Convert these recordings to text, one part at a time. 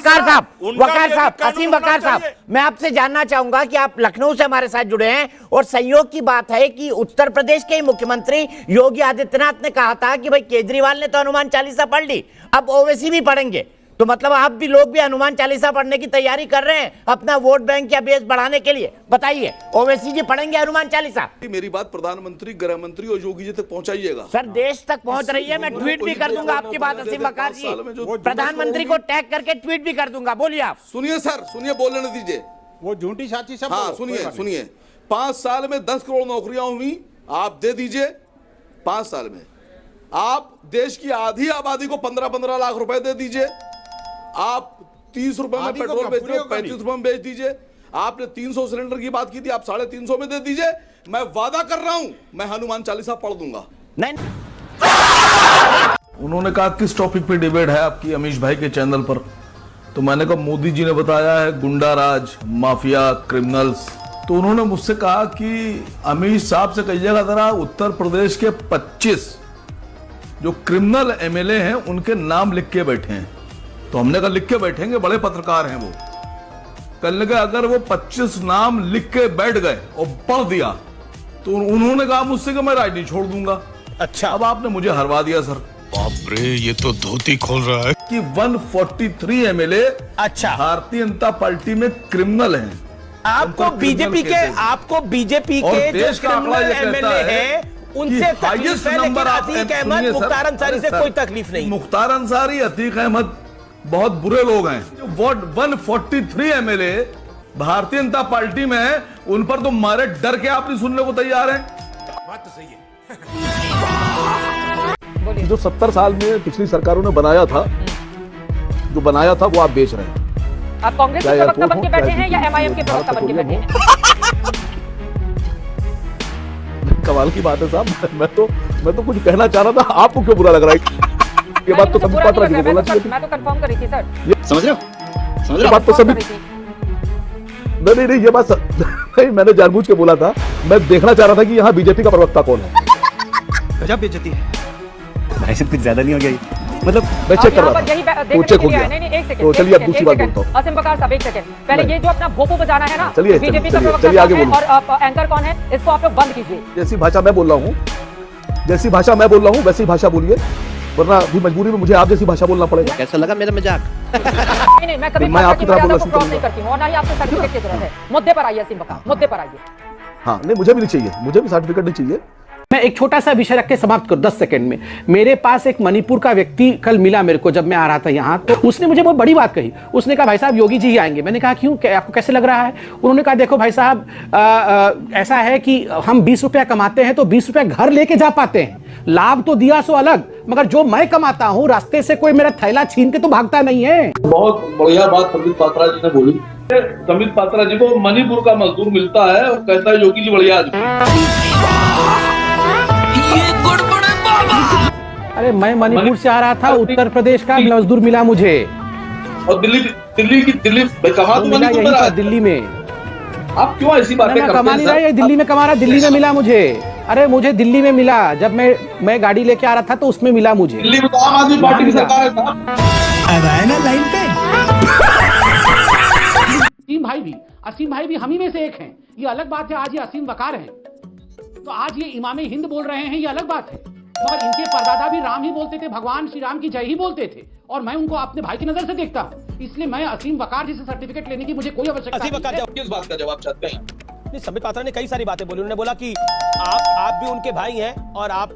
वकार साहब, असीम वकार साहब, मैं आपसे जानना चाहूंगा कि आप लखनऊ से हमारे साथ जुड़े हैं और संयोग की बात है कि उत्तर प्रदेश के मुख्यमंत्री योगी आदित्यनाथ ने कहा था कि भाई केजरीवाल ने तो हनुमान चालीसा पढ़ ली, अब ओवैसी भी पढ़ेंगे, तो मतलब आप भी लोग भी हनुमान चालीसा पढ़ने की तैयारी कर रहे हैं अपना वोट बैंक या बेस बढ़ाने के लिए। बताइए, ओवैसी जी पढ़ेंगे हनुमान चालीसा? मेरी बात प्रधानमंत्री, गृह मंत्री और योगी जी तक पहुंचाइएगा। सर देश तक पहुंच रही है, मैं ट्वीट भी कर दूंगा आपकी बात असीम वकार जी, प्रधानमंत्री को टैग करके ट्वीट भी कर दूंगा। बोलिए आप। सुनिए सर, सुनिए, बोलने न दीजिए, वो झूठी साची सब। हाँ सुनिए, 5 साल में 10 करोड़ नौकरियां हुई, आप दे दीजिए। 5 साल में आप देश की आधी आबादी को 15-15 लाख रुपए दे दीजिए। आप 30 रुपए में पेट्रोल बेच रहे हो, 35 रुपए में बेच दीजिए। आपने 300 सिलेंडर की बात की थी, आप 350 में दे दीजिए। मैं वादा कर रहा हूं, मैं हनुमान चालीसा पढ़ दूंगा। नहीं, उन्होंने कहा किस टॉपिक पे डिबेट है आपकी अमीश भाई के चैनल पर, तो मैंने कहा मोदी जी ने बताया है गुंडा राज, माफिया, क्रिमिनल्स। तो उन्होंने मुझसे कहा कि अमीश साहब से कहिएगा जरा उत्तर प्रदेश के 25 जो क्रिमिनल एमएलए हैं उनके नाम लिख के बैठे हैं। तो हमने कहा लिख के बैठेंगे, बड़े पत्रकार हैं वो। कहने लगे अगर वो 25 नाम लिख के बैठ गए और पढ़ दिया तो उन्होंने कहा मुझसे कि मैं राजनीति छोड़ दूंगा। अच्छा, अब आपने मुझे हरवा दिया सर। बाप रे, ये तो धोती खोल रहा है कि 143 एमएलए अच्छा भारतीय जनता पार्टी में क्रिमिनल हैं। आपको बीजेपी के देश का आंकड़ा ये कहता है उनसे तकलीफ है, लेकिन अतीक अहमद, मुख्तार अंसारी से कोई तकलीफ नहीं। मुख्तार अंसारी, अतीक अहमद बहुत बुरे लोग हैं। Vote 143 MLA Bharatiya Janata party में है, उन पर तो मारे डर के आप नहीं सुनने को तैयार हैं। बात तो सही है। जो 70 साल में पिछली सरकारों ने बनाया था, जो बनाया था वो आप बेच रहे हैं। आप कांग्रेस के प्रवक्ता बन के बैठे हैं या एमआईएम के प्रवक्ता बन के बैठे हैं? कमाल की बात है साहब, मैं तो कुछ कहना चाह रहा था, आपको क्यों बुरा लग रहा है? ये बात तो संबित पात्रा जी ने बोला चाहिए। मैं तो कंफर्म कर रही थी सर। समझ रहे हो? ये बात तो संबित, नहीं ये बात नहीं, मैंने जानबूझ के बोला था। मैं देखना चाह रहा था कि यहाँ बीजेपी का प्रवक्ता कौन है। गजब बेइज्जती है भाई, सब कुछ ज्यादा नहीं हो गया? मतलब मैं चेक कर रहा था, तो चेक हो गया। नहीं, एक सेकंड, तो चलिए अब दूसरी बात बोलता हूँ। असीम वकार साहब, एक सेकंड, पहले ये जो अपना भोपो बजाना है ना, चलिए बीजेपी का प्रवक्ता चलिए आगे कौन है बोलिए। और एंकर कौन है, इसको आप लोग बंद कीजिए। जैसी भाषा मैं बोल रहा हूँ, वैसी भाषा बोलिए, वरना अभी मजबूरी में मुझे आप जैसी भाषा बोलना पड़ेगा। कैसा लगा मेरा मजाक? नहीं, मैं कभी आपकी तरह बोलना क्रॉस नहीं करती हूँ और ना ही आपको सर्टिफिकेट की जरूरत है। मुद्दे पर आइए असीम वकार, मुद्दे पर आइए। हाँ, नहीं मुझे भी नहीं चाहिए, मुझे भी सर्टिफिकेट नहीं चाहिए। मैं एक छोटा सा विषय रख के समाप्त कर 10 सेकंड में। मेरे पास एक मणिपुर का व्यक्ति कल मिला मेरे को, जब मैं आ रहा था यहाँ, तो उसने मुझे बहुत बड़ी बात कही। उसने कहा भाई साहब योगी जी ही आएंगे। मैंने कहा क्यों, आपको कैसे लग रहा है? उन्होंने कहा देखो भाई साहब, ऐसा है कि हम 20 रुपया कमाते हैं तो 20 रुपया घर लेके जा पाते हैं, लाभ तो दिया सो अलग, मगर जो मैं कमाता हूँ रास्ते से कोई मेरा थैला छीन के तो भागता नहीं है। बहुत बढ़िया बात संबित पात्रा जी ने बोली। संबित पात्रा जी को मणिपुर का मजदूर मिलता है और कहता है योगी जी बढ़िया आदमी। अरे मैं मणिपुर से आ रहा था, उत्तर प्रदेश का मजदूर मिला मुझे। और दिल्ली कमा तो मिला यही था दिल्ली में। आप क्यों ऐसी बातें करते हैं? कमा नहीं रहा, ये दिल्ली में कमा रहा, दिल्ली में मिला मुझे। अरे मुझे दिल्ली में मिला, जब मैं गाड़ी लेके आ रहा था तो उसमें मिला मुझे। दिल्ली में तो आम आदमी पार्टी की सरकार है साहब। अब आए ना लाइन पे। असीम भाई भी हम ही में से एक हैं। ये अलग बात है आज ये असीम वकार हैं, तो आज ये इमामे हिंद बोल रहे हैं, ये अलग बात है। मगर इनके परदादा भी राम ही बोलते थे, भगवान श्री राम की जय ही बोलते थे, और मैं उनको अपने भाई की नजर से देखता हूं। इसलिए मैं असीम वकार जी से सर्टिफिकेट लेने की मुझे कोई आवश्यकता नहीं है। किस बात का जवाब चाहते हैं? नहीं, संबित पात्रा ने कई सारी बातें बोली। उन्होंने बोला कि आप भी उनके भाई हैं और आप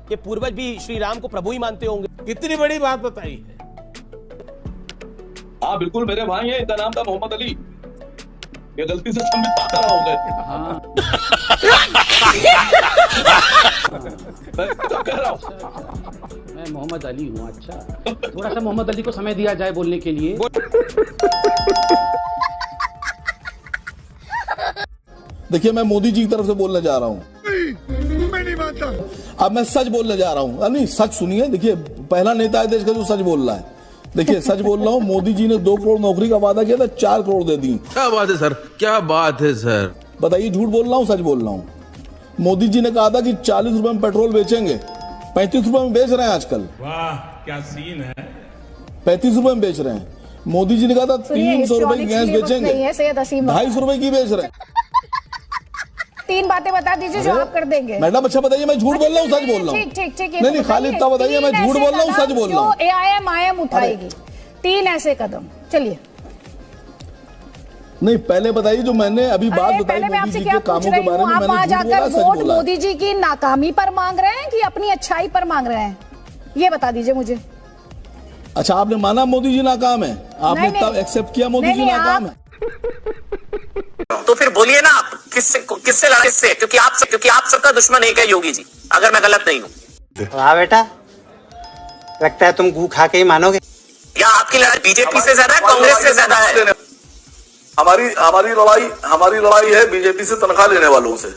के पूर्वज भी श्री राम को प्रभु ही मानते होंगे। कितनी बड़ी बात बताई है। हाँ बिल्कुल, मेरे भाई हैं, इनका नाम था मोहम्मद अली। ये गलती से संबित पात्रा हो गए। मैं मोहम्मद अली हूँ। अच्छा, थोड़ा सा मोहम्मद अली को समय दिया जाए बोलने के लिए। देखिए, मैं मोदी जी की तरफ से बोलने जा रहा हूँ। मैं नहीं मानता। अब मैं सच बोलने जा रहा हूँ। नहीं, सच सुनिए। देखिए, पहला नेता है देश का जो सच बोल रहा है। देखिए, सच बोल रहा हूँ। मोदी जी ने 2 करोड़ नौकरी का वादा किया था, 4 करोड़ दे दी। क्या बात है सर, क्या बात है सर। बताइए, झूठ बोल रहा हूँ सच बोल रहा हूँ? मोदी जी ने कहा था कि 40 रुपए में पेट्रोल बेचेंगे, 35 रुपए में बेच रहे हैं आजकल। वाह क्या सीन है। 35 रुपए में बेच रहे हैं। मोदी जी ने कहा था 300 रुपए की गैस बेचेंगे, नहीं है सैयद असीम 250 रुपए की बेच रहे हैं। 3 बातें बता दीजिए जो आप कर देंगे। मैडम अच्छा बताइए, मैं झूठ बोल रहा हूँ सच बोल रहा हूँ? ठीक नहीं खाली इतना बताइए, मैं झूठ बोल रहा हूँ सच बोल रहा हूँ? AIM उठाएगी 3 ऐसे कदम, चलिए। नहीं पहले बताइए जो मैंने अभी बात बताई मोदी जी के कामों के बारे में, आप वहां मैंने जाकर सच वोट बोला। मोदी जी की नाकामी पर मांग रहे हैं कि अपनी अच्छाई पर मांग रहे हैं, ये बता दीजिए मुझे। अच्छा आपने माना मोदी जी नाकाम है, आपने तब एक्सेप्ट किया मोदी जी नाकाम है? तो फिर बोलिए ना आप किससे लड़ा, किससे? क्योंकि आप सबका दुश्मन एक है योगी जी, अगर मैं गलत नहीं हूँ। वाह बेटा, लगता है तुम गू खा के ही मानोगे। या आपकी लड़ाई बीजेपी से ज्यादा है, कांग्रेस से ज्यादा है? हमारी लड़ाई है बीजेपी से तनख्वाह लेने वालों से।